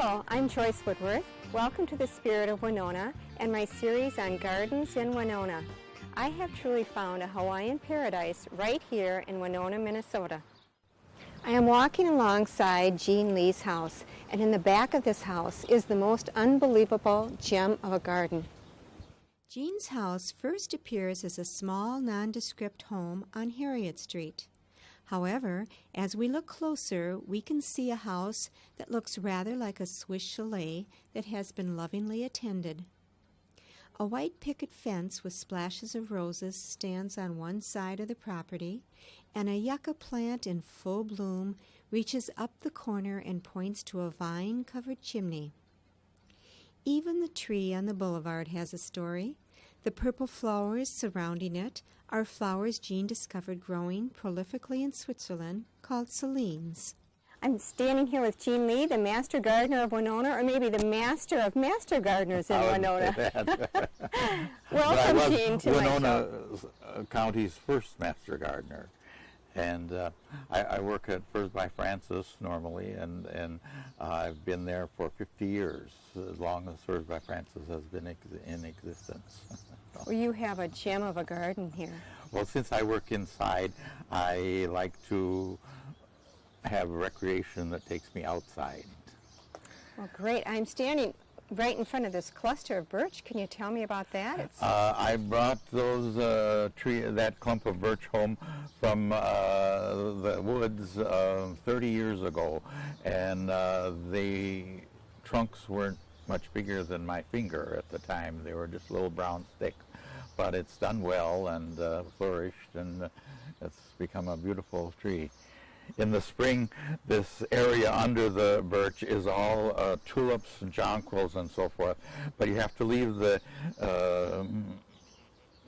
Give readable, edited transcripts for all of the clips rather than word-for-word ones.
Hello, I'm Joyce Woodworth. Welcome to the Spirit of Winona and my series on gardens in Winona. I have truly found a Hawaiian paradise right here in Winona, Minnesota. I am walking alongside Jean Lee's house, and in the back of this house is the most unbelievable gem of a garden. Jean's house first appears as a small, nondescript home on Harriet Street. However, as we look closer, we can see a house that looks rather like a Swiss chalet that has been lovingly attended. A white picket fence with splashes of roses stands on one side of the property, and a yucca plant in full bloom reaches up the corner and points to a vine-covered chimney. Even the tree on the boulevard has a story. The purple flowers surrounding it are flowers Jean discovered growing prolifically in Switzerland called Celines. I'm standing here with Jean Lee, the master gardener of Winona, or maybe the master of master gardeners in Winona. Welcome, Jean, to Winona County's first master gardener. And I work at First by Francis normally, and I've been there for 50 years, as long as First by Francis has been in existence. Well, you have a gem of a garden here. Well, since I work inside, I like to have recreation that takes me outside. Well, great. I'm standing right in front of this cluster of birch. Can you tell me about that? I brought those that clump of birch home from the woods 30 years ago, and the trunks weren't much bigger than my finger at the time. They were just little brown sticks, but it's done well and flourished, and it's become a beautiful tree. In the spring, this area under the birch is all tulips, jonquils, and so forth, but you have to leave the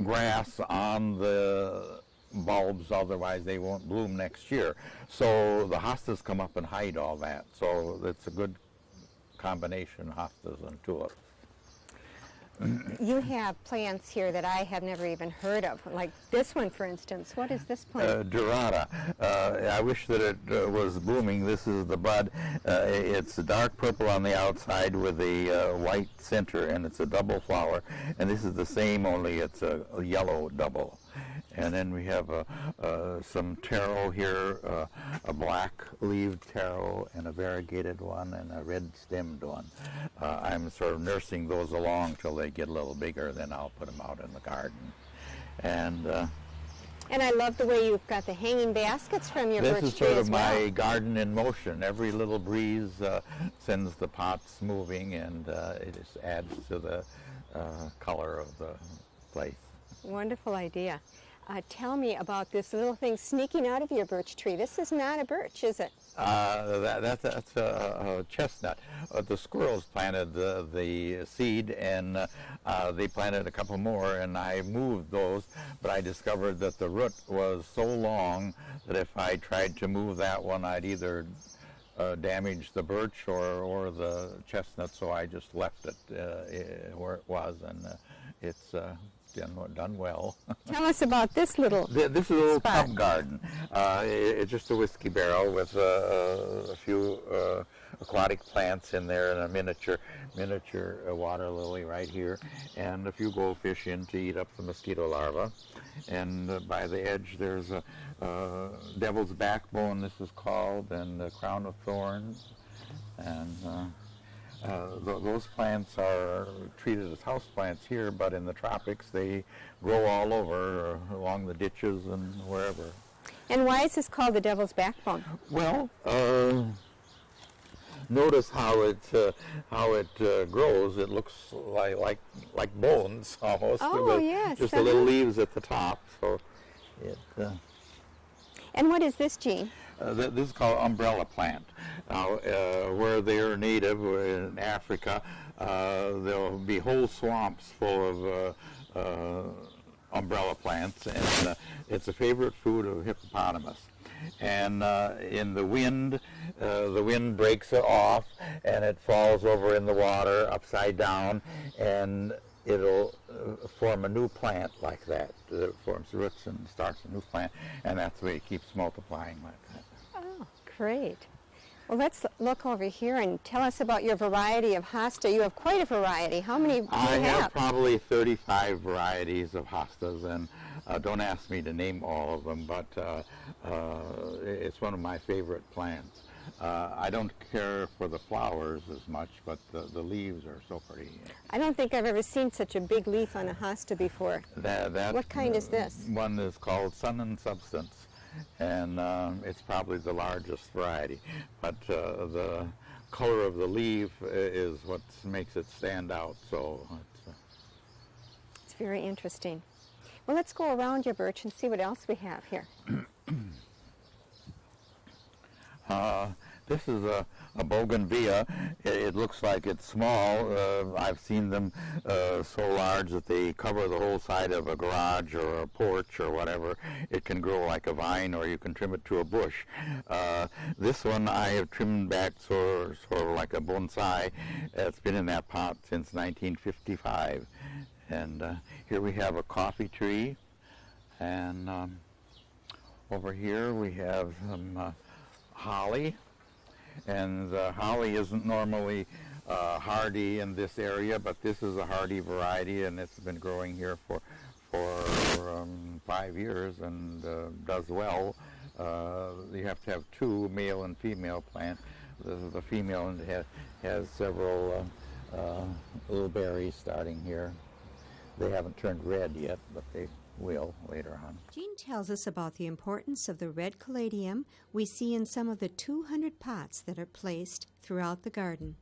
grass on the bulbs, otherwise they won't bloom next year. So the hostas come up and hide all that, so it's a good combination, hostas and tulips. You have plants here that I have never even heard of, like this one, for instance. What is this plant? Dorada. I wish that it was blooming. This is the bud. It's dark purple on the outside with a white center, and it's a double flower. And this is the same, only it's a yellow double. And then we have some taro here, a black-leaved taro, and a variegated one, and a red-stemmed one. I'm sort of nursing those along till they get a little bigger, then I'll put them out in the garden. And I love the way you've got the hanging baskets from your birch tree as well. This is sort of my garden in motion. Every little breeze sends the pots moving, and it just adds to the color of the place. Wonderful idea. Tell me about this little thing sneaking out of your birch tree. This is not a birch, is it? That's a chestnut. The squirrels planted the seed, and they planted a couple more, and I moved those, but I discovered that the root was so long that if I tried to move that one, I'd either damage the birch or the chestnut, so I just left it where it was, and it's done well. Tell us about this little This is a little spot. tub garden. It's just a whiskey barrel with a few aquatic plants in there, and a miniature water lily right here, and a few goldfish in to eat up the mosquito larvae. And by the edge there's a devil's backbone, this is called, and a crown of thorns. And those plants are treated as house plants here, but in the tropics they grow all over, along the ditches and wherever. And why is this called the devil's backbone? Well, notice how it grows. It looks like bones almost. Oh, yes. Just the little leaves at the top. So it. And what is this, Jean? This is called umbrella plant. Where they are native in Africa, there'll be whole swamps full of umbrella plants, and it's a favorite food of hippopotamus. And in the wind breaks it off, and it falls over in the water upside down, and it'll form a new plant like that. It forms roots and starts a new plant, and that's the way it keeps multiplying like that. Oh, great. Well, let's look over here and tell us about your variety of hosta. You have quite a variety. How many do you I have? have probably 35 varieties of hostas, and don't ask me to name all of them, but it's one of my favorite plants. I don't care for the flowers as much, but the leaves are so pretty. I don't think I've ever seen such a big leaf on a hosta before. What kind is this? One is called Sun and Substance, and it's probably the largest variety. But the color of the leaf is what makes it stand out. So it's very interesting. Well, let's go around your birch and see what else we have here. This is a bougainvillea. It looks like it's small. I've seen them so large that they cover the whole side of a garage or a porch or whatever. It can grow like a vine, or you can trim it to a bush. This one I have trimmed back sort of like a bonsai. It's been in that pot since 1955. And here we have a coffee tree. And over here we have some holly. And holly isn't normally hardy in this area, but this is a hardy variety, and it's been growing here for 5 years and does well. You have to have two, male and female plant. The female has several little berries starting here. They haven't turned red yet, but they will later on. Jean tells us about the importance of the red caladium we see in some of the 200 pots that are placed throughout the garden.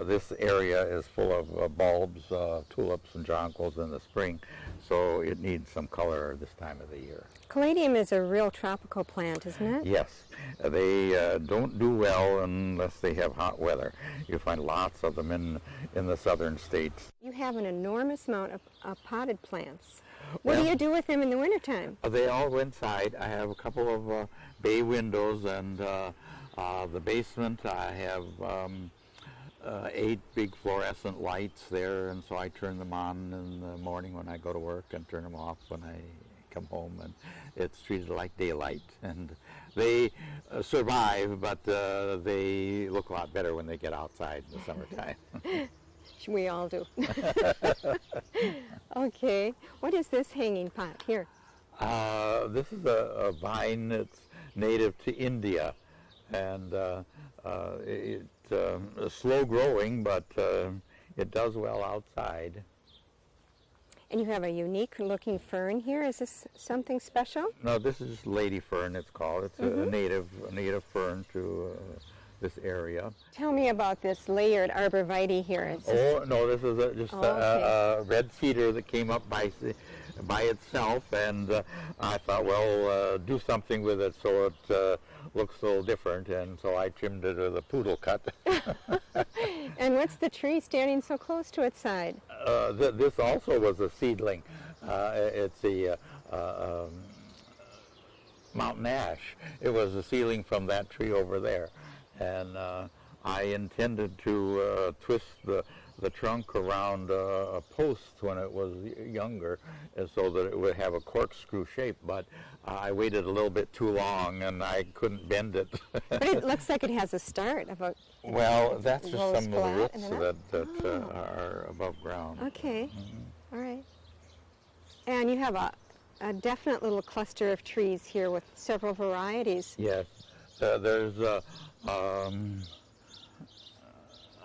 This area is full of bulbs, tulips and jonquils in the spring, so it needs some color this time of the year. Caladium is a real tropical plant, isn't it? Yes. They don't do well unless they have hot weather. You find lots of them in the southern states. You have an enormous amount of potted plants. What do you do with them in the wintertime? They all go inside. I have a couple of bay windows, and the basement I have 8 big fluorescent lights there, and so I turn them on in the morning when I go to work and turn them off when I come home, and it's treated like daylight. And they survive, but they look a lot better when they get outside in the summertime. We all do. Okay. What is this hanging pot here? This is a vine that's native to India, and it's slow growing, but it does well outside. And you have a unique looking fern here. Is this something special? No, this is just lady fern, it's called. It's a native fern to this area. Tell me about this layered arborvitae here. No, this is just a red cedar that came up by itself, and I thought, well, do something with it so it looks a little different, and so I trimmed it with a poodle cut. And what's the tree standing so close to its side? This also was a seedling. It's a mountain ash. It was a seedling from that tree over there. And I intended to twist the trunk around a post when it was younger, and so that it would have a corkscrew shape, but I waited a little bit too long and I couldn't bend it. But it looks like it has a start of a well, that's just some of the roots that are above ground. Okay. All right. And you have a definite little cluster of trees here with several varieties. Yes. There's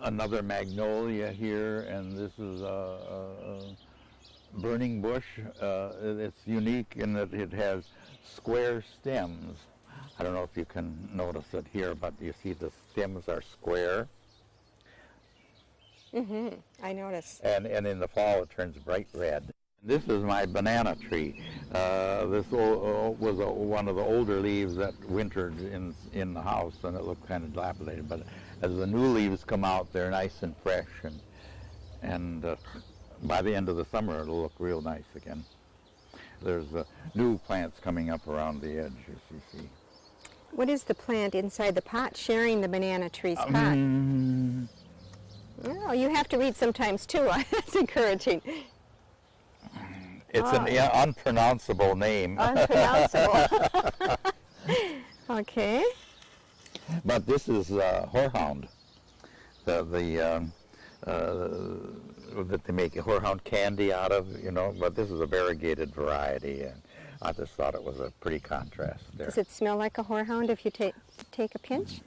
another magnolia here, and this is a burning bush. It's unique in that it has square stems. I don't know if you can notice it here, but you see the stems are square. I notice. And in the fall it turns bright red. This is my banana tree. This was one of the older leaves that wintered in the house, and it looked kind of dilapidated. But as the new leaves come out, they're nice and fresh, and by the end of the summer, it'll look real nice again. There's new plants coming up around the edge, as you see. What is the plant inside the pot sharing the banana tree's pot? Oh, you have to read sometimes too. That's encouraging. It's an unpronounceable name. Unpronounceable. Okay. But this is horehound. That they make horehound candy out of, but this is a variegated variety, and I just thought it was a pretty contrast there. Does it smell like a horehound if you take a pinch?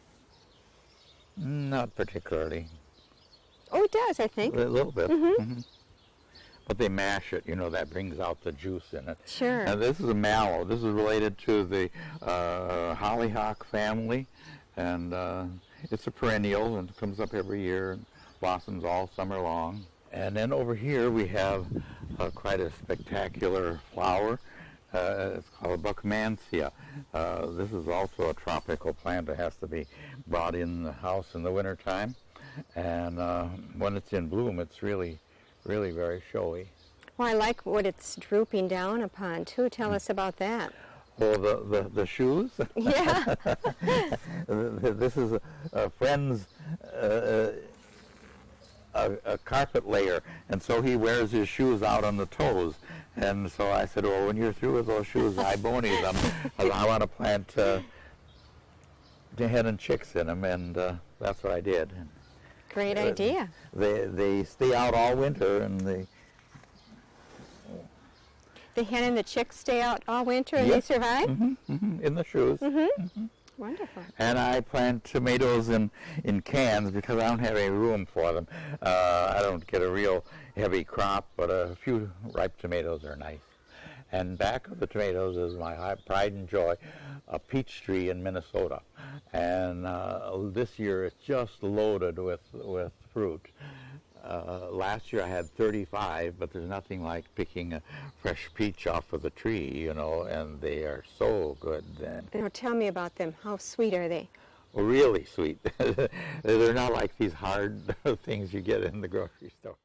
Not particularly. Oh, it does, I think. A little bit. Mm-hmm. But they mash it, that brings out the juice in it. Sure. And this is a mallow. This is related to the hollyhock family, and it's a perennial, and it comes up every year and blossoms all summer long. And then over here we have quite a spectacular flower. It's called Buckmansia. This is also a tropical plant that has to be brought in the house in the wintertime. And when it's in bloom, it's really very showy. Well, I like what it's drooping down upon, too. Tell us about that. Oh, the shoes? Yeah. This is a friend's a carpet layer, and so he wears his shoes out on the toes. And so I said, well, when you're through with those shoes, I bony them. I want to plant hen and chicks in them, and that's what I did. Great idea. They stay out all winter, and the hen and the chicks stay out all winter, and they survive? In the shoes. Wonderful. And I plant tomatoes in cans because I don't have any room for them. I don't get a real heavy crop, but a few ripe tomatoes are nice. And back of the tomatoes is my pride and joy, a peach tree in Minnesota. And this year it's just loaded with fruit. Last year I had 35, but there's nothing like picking a fresh peach off of the tree, and they are so good then. Tell me about them. How sweet are they? Oh, really sweet. They're not like these hard things you get in the grocery store.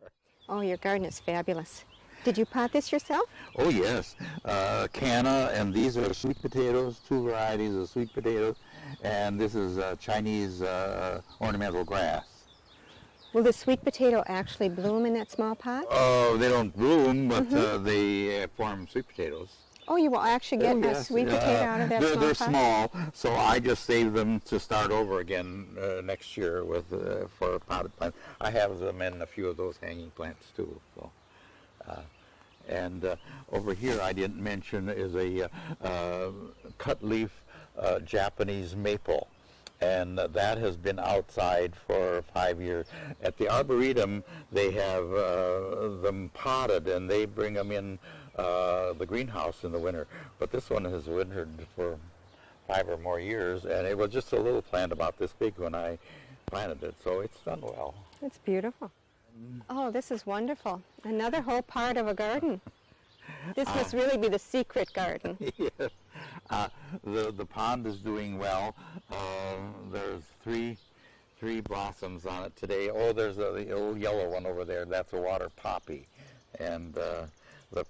Oh, your garden is fabulous. Did you pot this yourself? Oh, yes. Canna, and these are sweet potatoes, 2 varieties of sweet potatoes, and this is Chinese ornamental grass. Will the sweet potato actually bloom in that small pot? Oh, they don't bloom, but they form sweet potatoes. Oh, you will actually get a sweet potato out of that small pot? They're small, so I just save them to start over again next year for potted plants. I have them in a few of those hanging plants too. So, and over here I didn't mention is a cut leaf Japanese maple. And that has been outside for 5 years. At the Arboretum, they have them potted, and they bring them in the greenhouse in the winter. But this one has wintered for 5 or more years, and it was just a little plant about this big when I planted it, so it's done well. It's beautiful. Oh, this is wonderful. Another whole part of a garden. This must really be the secret garden. Yes. The pond is doing well. There's three blossoms on it today. Oh, there's the old yellow one over there. That's a water poppy. And the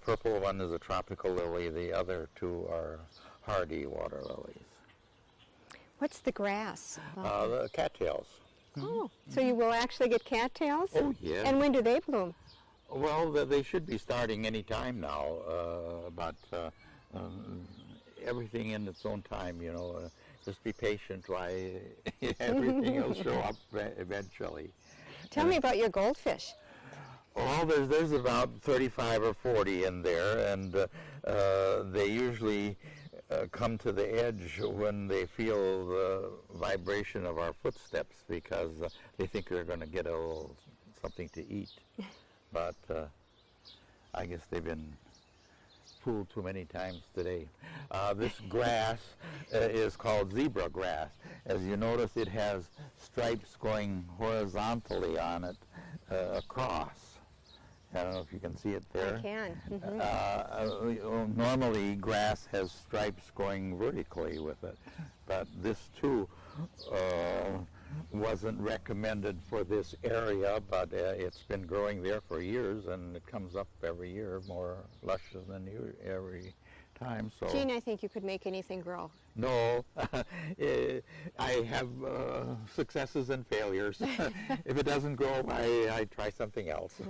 purple one is a tropical lily. The other 2 are hardy water lilies. What's the grass? The cattails. Oh, so you will actually get cattails? Oh, yes. And when do they bloom? Well, they should be starting any time now, but everything in its own time, just be patient why everything will show up eventually. Tell me about your goldfish. Well, there's about 35 or 40 in there, and they usually come to the edge when they feel the vibration of our footsteps because they think they're going to get a little something to eat. But I guess they've been fooled too many times today. This grass is called zebra grass. As you notice, it has stripes going horizontally on it across. I don't know if you can see it there. I can. Normally, grass has stripes going vertically with it, but this too wasn't recommended for this area, but it's been growing there for years, and it comes up every year more luscious than every time. So, Gene, I think you could make anything grow. No, I have successes and failures. If it doesn't grow, I try something else.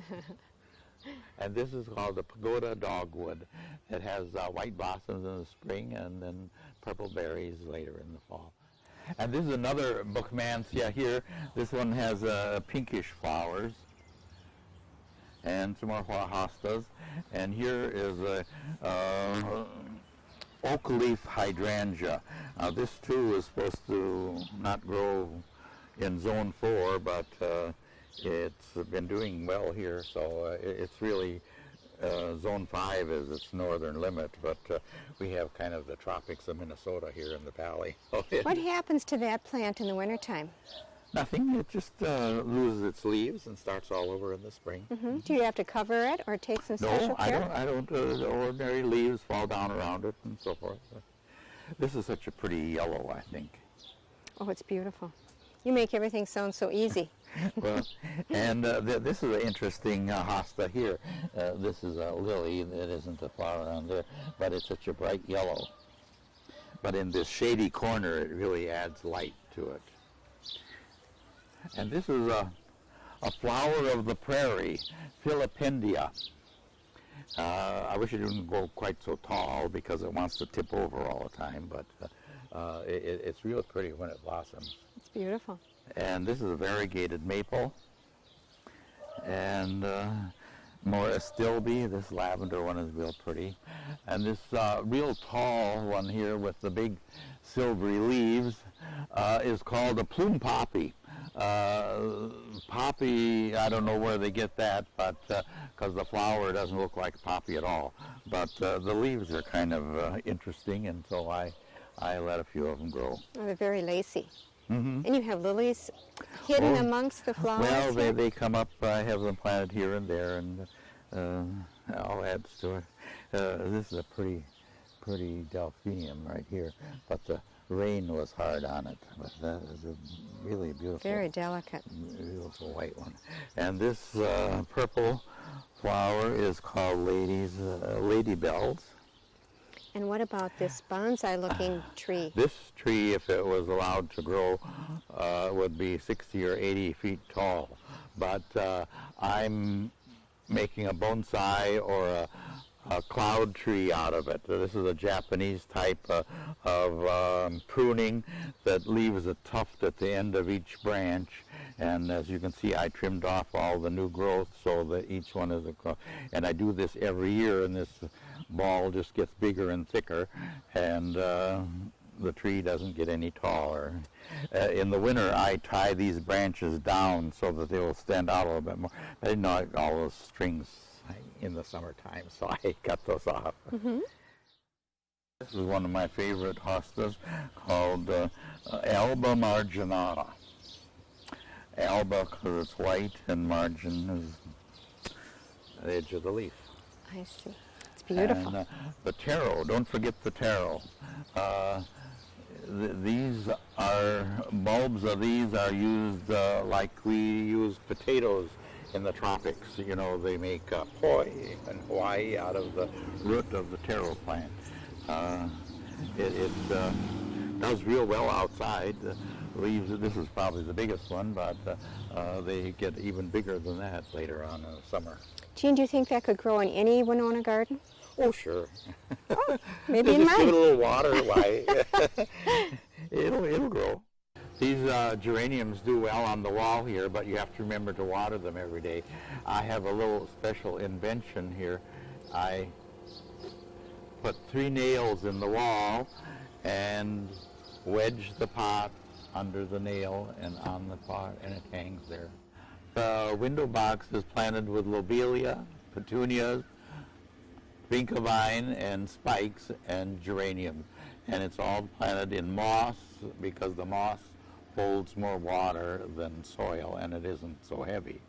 And this is called the pagoda dogwood. It has white blossoms in the spring and then purple berries later in the fall. And this is another Buckmansia here. This one has pinkish flowers. And some more hostas. And here is a oak leaf hydrangea. Now this too is supposed to not grow in zone 4, but it's been doing well here, so it's really zone 5 is its northern limit, but we have kind of the tropics of Minnesota here in the valley. What happens to that plant in the wintertime? Nothing. It just loses its leaves and starts all over in the spring. Mm-hmm. Do you have to cover it or take some special care? No, I don't. The ordinary leaves fall down around it and so forth. This is such a pretty yellow, I think. Oh, it's beautiful. You make everything sound so easy. Well, and this is an interesting hosta here. This is a lily that isn't a flower on there, but it's such a bright yellow. But in this shady corner, it really adds light to it. And this is a flower of the prairie, Philippendia. I wish it didn't go quite so tall because it wants to tip over all the time, but it's real pretty when it blossoms. It's beautiful. And this is a variegated maple. And more astilbe, this lavender one is real pretty. And this real tall one here with the big silvery leaves is called a plume poppy. Poppy, I don't know where they get that, but because the flower doesn't look like a poppy at all. But the leaves are kind of interesting, and so I let a few of them grow. Oh, they're very lacy. Mm-hmm. And you have lilies hidden amongst the flowers? Well, they come up. I have them planted here and there, and all adds to it. This is a pretty delphinium right here, but the rain was hard on it. But that is a really beautiful, very delicate, beautiful white one. And this purple flower is called ladybells. And what about this bonsai-looking tree? This tree, if it was allowed to grow, would be 60 or 80 feet tall. But I'm making a bonsai or a cloud tree out of it. This is a Japanese type of pruning that leaves a tuft at the end of each branch. And as you can see, I trimmed off all the new growth so that each one is and I do this every year, and this ball just gets bigger and thicker, and the tree doesn't get any taller. In the winter, I tie these branches down so that they will stand out a little bit more. I didn't know all those strings in the summertime, so I cut those off. Mm-hmm. This is one of my favorite hostas called Alba marginata. Alba because it's white, and margin is the edge of the leaf. I see. It's beautiful. And the taro, don't forget the taro. These are, bulbs of these are used like we use potatoes in the tropics. You know, they make poi in Hawaii out of the root of the taro plant. It does real well outside. The leaves, this is probably the biggest one, but they get even bigger than that later on in the summer. Gene, do you think that could grow in any Winona garden? Oh, sure. Oh, maybe in just mine. give it a little water, why? It'll grow. These geraniums do well on the wall here, but you have to remember to water them every day. I have a little special invention here. I put 3 nails in the wall and wedge the pot under the nail and on the pot, and it hangs there. The window box is planted with lobelia, petunias, vinca vine, and spikes, and geranium. And it's all planted in moss because the moss holds more water than soil, and it isn't so heavy.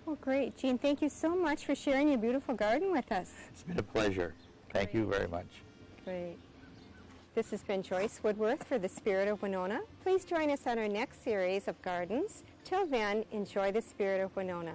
Well, great. Gene, thank you so much for sharing your beautiful garden with us. It's been a pleasure. Thank you very much. Great. This has been Joyce Woodworth for the Spirit of Winona. Please join us on our next series of gardens. Till then, enjoy the Spirit of Winona.